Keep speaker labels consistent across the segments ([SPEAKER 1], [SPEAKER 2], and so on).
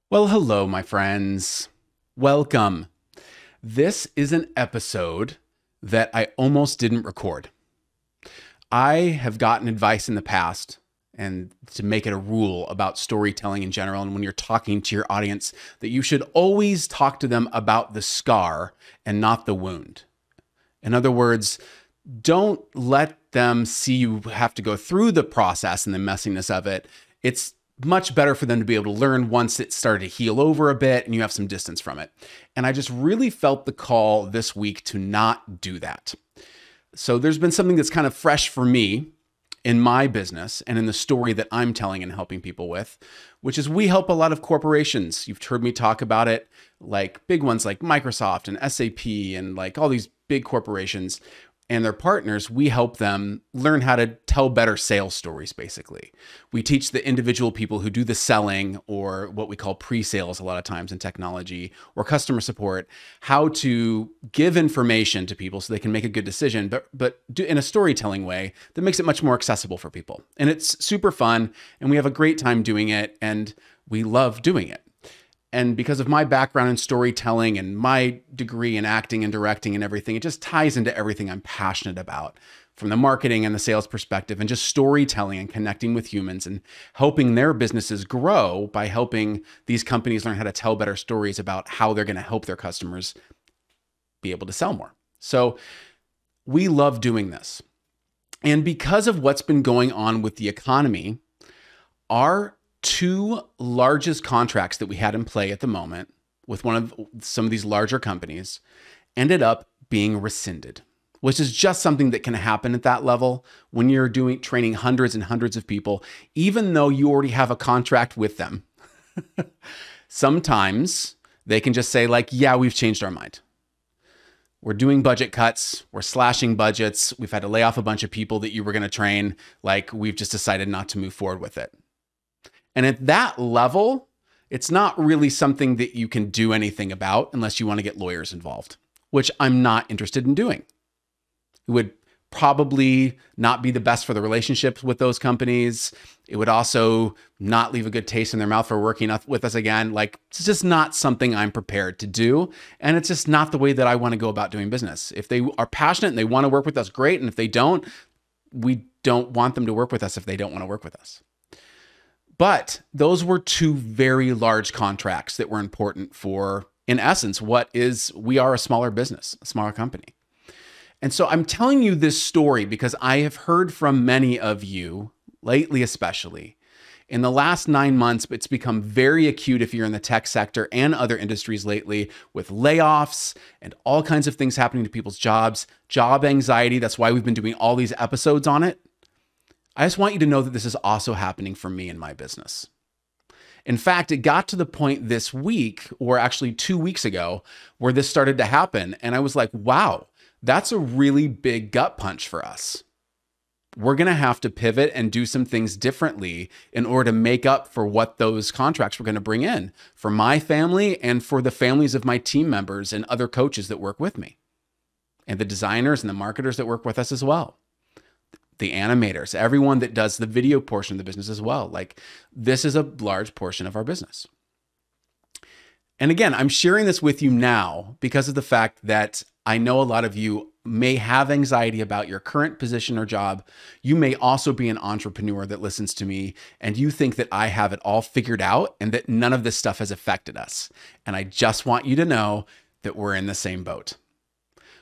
[SPEAKER 1] Well, hello, my friends. Welcome. This is an episode that I almost didn't record. I have gotten advice in the past and to make it a rule about storytelling in general. And when you're talking to your audience, that you should always talk to them about the scar and not the wound. In other words, don't let them see you have to go through the process and the messiness of it. It's much better for them to be able to learn once it started to heal over a bit and you have some distance from it. And I just really felt the call this week to not do that. So there's been something that's kind of fresh for me in my business and in the story that I'm telling and helping people with, which is we help a lot of corporations. You've heard me talk about it, like big ones like Microsoft and SAP and like all these big corporations and their partners. We help them learn how to tell better sales stories, basically. We teach the individual people who do the selling, or what we call pre-sales a lot of times in technology, or customer support, how to give information to people so they can make a good decision, but do in a storytelling way that makes it much more accessible for people. And it's super fun, and we have a great time doing it, and we love doing it. And because of my background in storytelling and my degree in acting and directing and everything, it just ties into everything I'm passionate about from the marketing and the sales perspective, and just storytelling and connecting with humans and helping their businesses grow by helping these companies learn how to tell better stories about how they're going to help their customers be able to sell more. So we love doing this. And because of what's been going on with the economy, our two largest contracts that we had in play at the moment with some of these larger companies ended up being rescinded, which is just something that can happen at that level when you're training hundreds and hundreds of people, even though you already have a contract with them. Sometimes they can just say like, yeah, we've changed our mind. We're doing budget cuts. We're slashing budgets. We've had to lay off a bunch of people that you were going to train. Like, we've just decided not to move forward with it. And at that level, it's not really something that you can do anything about unless you want to get lawyers involved, which I'm not interested in doing. It would probably not be the best for the relationships with those companies. It would also not leave a good taste in their mouth for working with us again. Like, it's just not something I'm prepared to do. And it's just not the way that I want to go about doing business. If they are passionate and they want to work with us, great. And if they don't, we don't want them to work with us if they don't want to work with us. But those were two very large contracts that were important for, in essence, we are a smaller business, a smaller company. And so I'm telling you this story because I have heard from many of you, lately especially, in the last 9 months, it's become very acute if you're in the tech sector and other industries lately, with layoffs and all kinds of things happening to people's jobs, job anxiety. That's why we've been doing all these episodes on it. I just want you to know that this is also happening for me in my business. In fact, it got to the point this week, or actually 2 weeks ago, where this started to happen. And I was like, wow, that's a really big gut punch for us. We're going to have to pivot and do some things differently in order to make up for what those contracts were going to bring in for my family and for the families of my team members and other coaches that work with me, and the designers and the marketers that work with us as well. The animators, everyone that does the video portion of the business as well. Like, this is a large portion of our business. And again, I'm sharing this with you now because of the fact that I know a lot of you may have anxiety about your current position or job. You may also be an entrepreneur that listens to me and you think that I have it all figured out and that none of this stuff has affected us. And I just want you to know that we're in the same boat.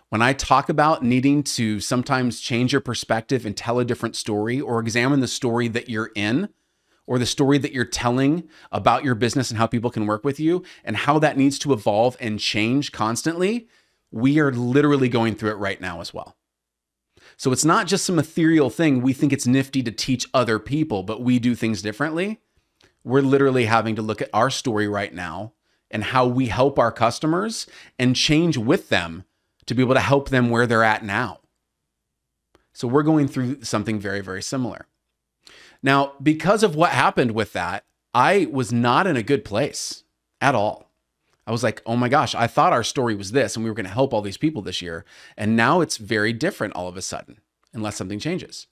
[SPEAKER 1] When I talk about needing to sometimes change your perspective and tell a different story, or examine the story that you're in, or the story that you're telling about your business and how people can work with you, and how that needs to evolve and change constantly, we are literally going through it right now as well. So it's not just some ethereal thing. We think it's nifty to teach other people, but we do things differently. We're literally having to look at our story right now and how we help our customers and change with them to be able to help them where they're at now. So we're going through something very, very similar. Now, because of what happened with that, I was not in a good place at all. I was like, oh my gosh, I thought our story was this and we were going to help all these people this year. And now it's very different all of a sudden. unless something changes.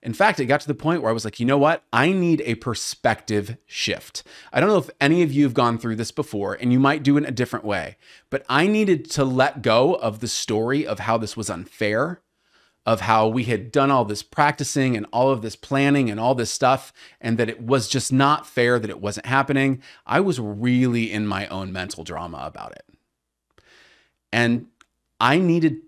[SPEAKER 1] In fact, it got to the point where I was like, you know what? I need a perspective shift. I don't know if any of you have gone through this before, and you might do it in a different way, but I needed to let go of the story of how this was unfair, of how we had done all this practicing and all of this planning and all this stuff, and that it was just not fair, that it wasn't happening. I was really in my own mental drama about it. And I needed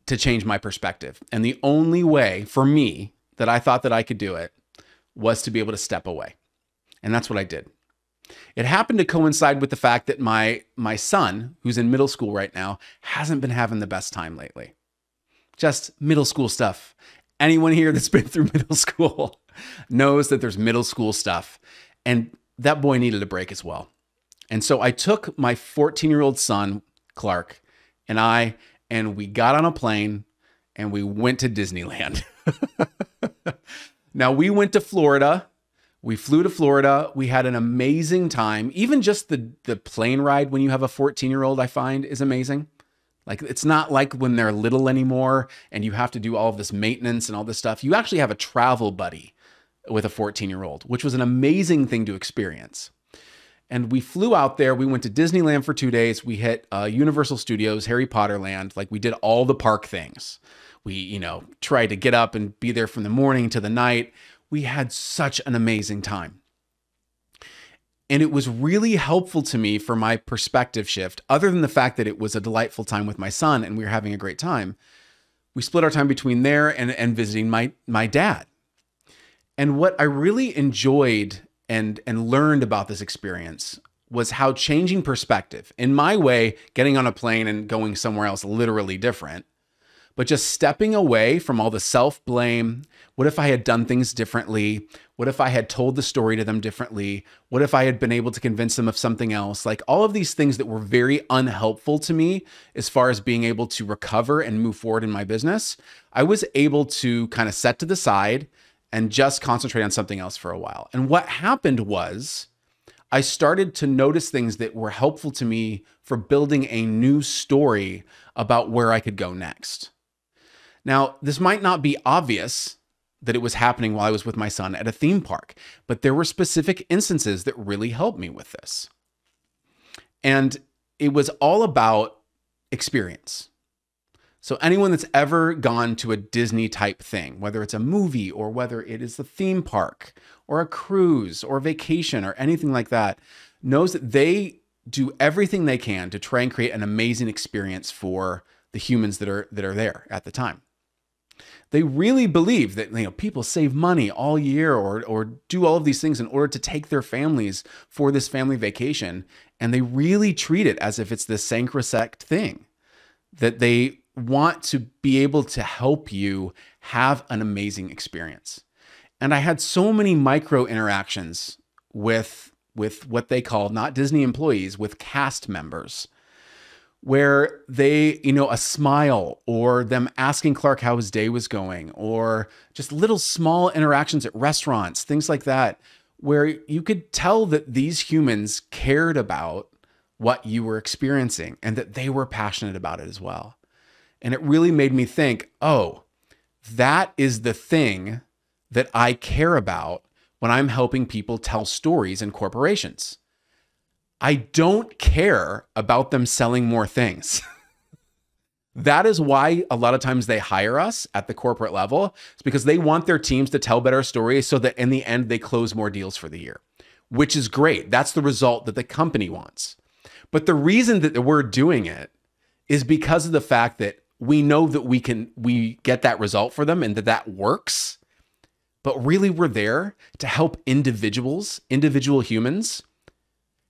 [SPEAKER 1] to change my perspective. And the only way for me that I thought that I could do it was to be able to step away. And that's what I did. It happened to coincide with the fact that my son, who's in middle school right now, hasn't been having the best time lately. Just middle school stuff. Anyone here that's been through middle school knows that there's middle school stuff. And that boy needed a break as well. And so I took my 14-year-old son, Clark, and we got on a plane and we went to Disneyland. Now, we went to Florida. We flew to Florida. We had an amazing time. Even just the plane ride when you have a 14-year-old, I find, is amazing. Like, it's not like when they're little anymore and you have to do all of this maintenance and all this stuff. You actually have a travel buddy with a 14-year-old, which was an amazing thing to experience. And we flew out there. We went to Disneyland for 2 days. We hit Universal Studios, Harry Potter Land. Like, we did all the park things. We, tried to get up and be there from the morning to the night. We had such an amazing time. And it was really helpful to me for my perspective shift, other than the fact that it was a delightful time with my son and we were having a great time. We split our time between there and visiting my dad. And what I really enjoyed and learned about this experience was how changing perspective, in my way, getting on a plane and going somewhere else literally different, but just stepping away from all the self-blame. What if I had done things differently? What if I had told the story to them differently? What if I had been able to convince them of something else? Like, all of these things that were very unhelpful to me as far as being able to recover and move forward in my business, I was able to kind of set to the side and just concentrate on something else for a while. And what happened was I started to notice things that were helpful to me for building a new story about where I could go next. Now, this might not be obvious that it was happening while I was with my son at a theme park, but there were specific instances that really helped me with this. And it was all about experience. So anyone that's ever gone to a Disney type thing, whether it's a movie or whether it is the theme park or a cruise or vacation or anything like that, knows that they do everything they can to try and create an amazing experience for the humans that are there at the time. They really believe that people save money all year or do all of these things in order to take their families for this family vacation, and they really treat it as if it's this sacrosanct thing, that they want to be able to help you have an amazing experience. And I had so many micro interactions with what they call, not Disney employees, with cast members, where they, a smile or them asking Clark how his day was going, or just little small interactions at restaurants, things like that, where you could tell that these humans cared about what you were experiencing and that they were passionate about it as well. And it really made me think, oh, that is the thing that I care about when I'm helping people tell stories in corporations. I don't care about them selling more things. That is why a lot of times they hire us at the corporate level. It's because they want their teams to tell better stories so that in the end, they close more deals for the year, which is great. That's the result that the company wants. But the reason that we're doing it is because of the fact that we know that we get that result for them and that works. But really, we're there to help individual humans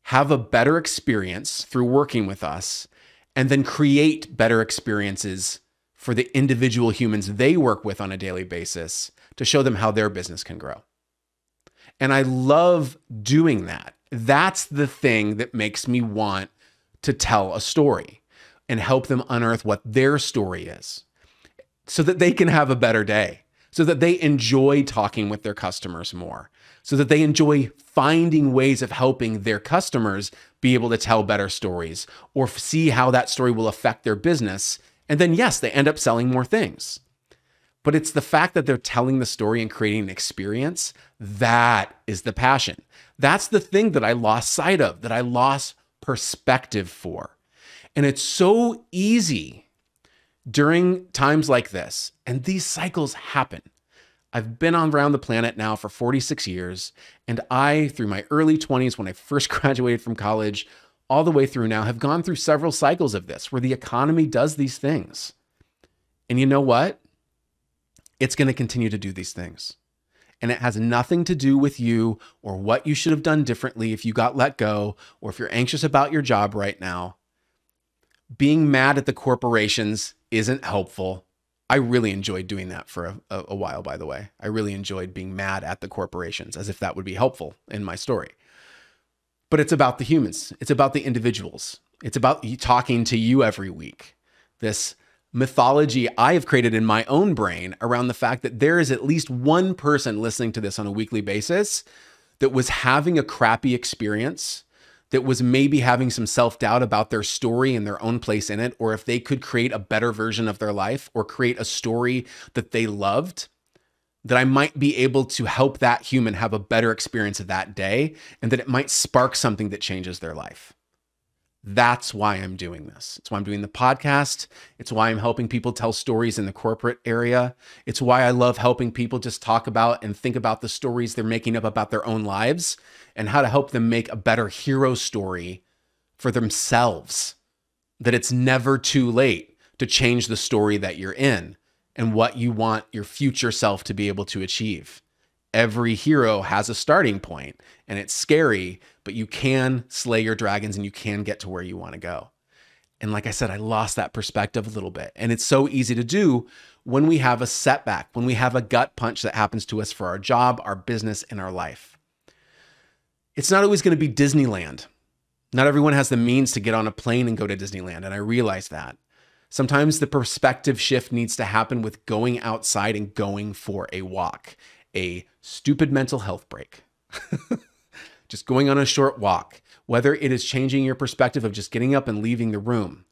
[SPEAKER 1] have a better experience through working with us, and then create better experiences for the individual humans they work with on a daily basis to show them how their business can grow. And I love doing that. That's the thing that makes me want to tell a story and help them unearth what their story is so that they can have a better day, so that they enjoy talking with their customers more, so that they enjoy finding ways of helping their customers be able to tell better stories or see how that story will affect their business. And then, yes, they end up selling more things. But it's the fact that they're telling the story and creating an experience. That is the passion. That's the thing that I lost sight of, that I lost perspective for. And it's so easy during times like this, and these cycles happen. I've been around the planet now for 46 years, and I, through my early 20s, when I first graduated from college, all the way through now, have gone through several cycles of this, where the economy does these things. And you know what? It's going to continue to do these things. And it has nothing to do with you or what you should have done differently if you got let go, or if you're anxious about your job right now. Being mad at the corporations isn't helpful. I really enjoyed doing that for a while, by the way. I really enjoyed being mad at the corporations, as if that would be helpful in my story. But it's about the humans. It's about the individuals. It's about talking to you every week. This mythology I have created in my own brain around the fact that there is at least one person listening to this on a weekly basis that was having a crappy experience, that was maybe having some self-doubt about their story and their own place in it, or if they could create a better version of their life or create a story that they loved, that I might be able to help that human have a better experience of that day, and that it might spark something that changes their life. That's why I'm doing this. It's why I'm doing the podcast. It's why I'm helping people tell stories in the corporate area. It's why I love helping people just talk about and think about the stories they're making up about their own lives and how to help them make a better hero story for themselves. That it's never too late to change the story that you're in and what you want your future self to be able to achieve. Every hero has a starting point, and it's scary, but you can slay your dragons and you can get to where you want to go. And like I said, I lost that perspective a little bit. And it's so easy to do when we have a setback, when we have a gut punch that happens to us for our job, our business, and our life. It's not always going to be Disneyland. Not everyone has the means to get on a plane and go to Disneyland, and I realize that. Sometimes the perspective shift needs to happen with going outside and going for a walk. A stupid mental health break. Just going on a short walk, whether it is changing your perspective of just getting up and leaving the room,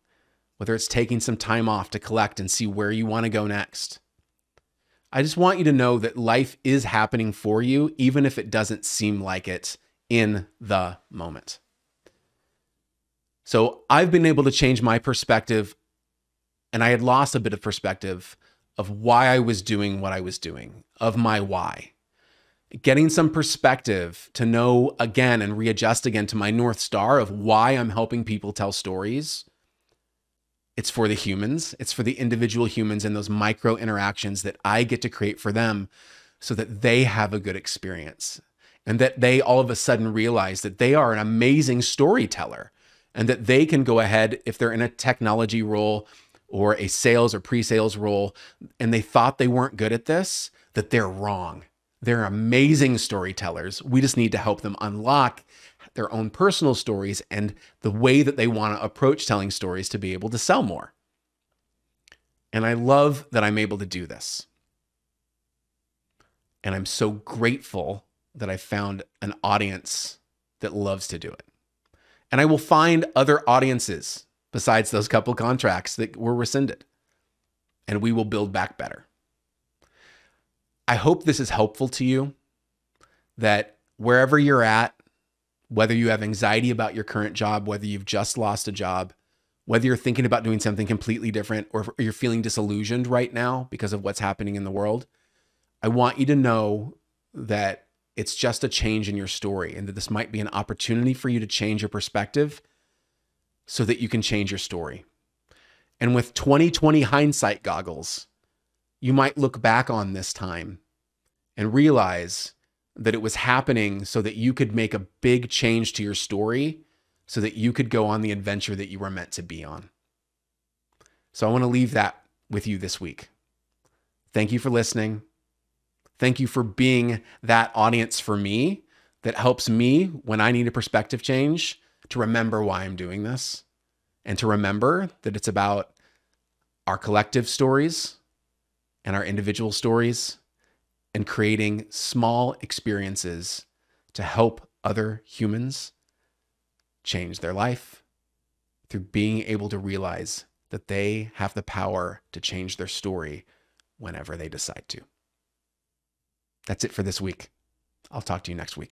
[SPEAKER 1] whether it's taking some time off to collect and see where you want to go next. I just want you to know that life is happening for you, even if it doesn't seem like it in the moment. So I've been able to change my perspective, and I had lost a bit of perspective of why I was doing what I was doing, of my why. Getting some perspective to know again and readjust again to my North Star of why I'm helping people tell stories. It's for the humans. It's for the individual humans and those micro interactions that I get to create for them so that they have a good experience and that they all of a sudden realize that they are an amazing storyteller and that they can go ahead if they're in a technology role or a sales or pre-sales role, and they thought they weren't good at this, that they're wrong. They're amazing storytellers. We just need to help them unlock their own personal stories and the way that they want to approach telling stories to be able to sell more. And I love that I'm able to do this. And I'm so grateful that I found an audience that loves to do it. And I will find other audiences besides those couple contracts that were rescinded. And we will build back better. I hope this is helpful to you, that wherever you're at, whether you have anxiety about your current job, whether you've just lost a job, whether you're thinking about doing something completely different, or you're feeling disillusioned right now because of what's happening in the world, I want you to know that it's just a change in your story and that this might be an opportunity for you to change your perspective so that you can change your story. And with 2020 hindsight goggles, you might look back on this time and realize that it was happening so that you could make a big change to your story so that you could go on the adventure that you were meant to be on. So I want to leave that with you this week. Thank you for listening. Thank you for being that audience for me that helps me when I need a perspective change to remember why I'm doing this and to remember that it's about our collective stories and our individual stories and creating small experiences to help other humans change their life through being able to realize that they have the power to change their story whenever they decide to. That's it for this week. I'll talk to you next week.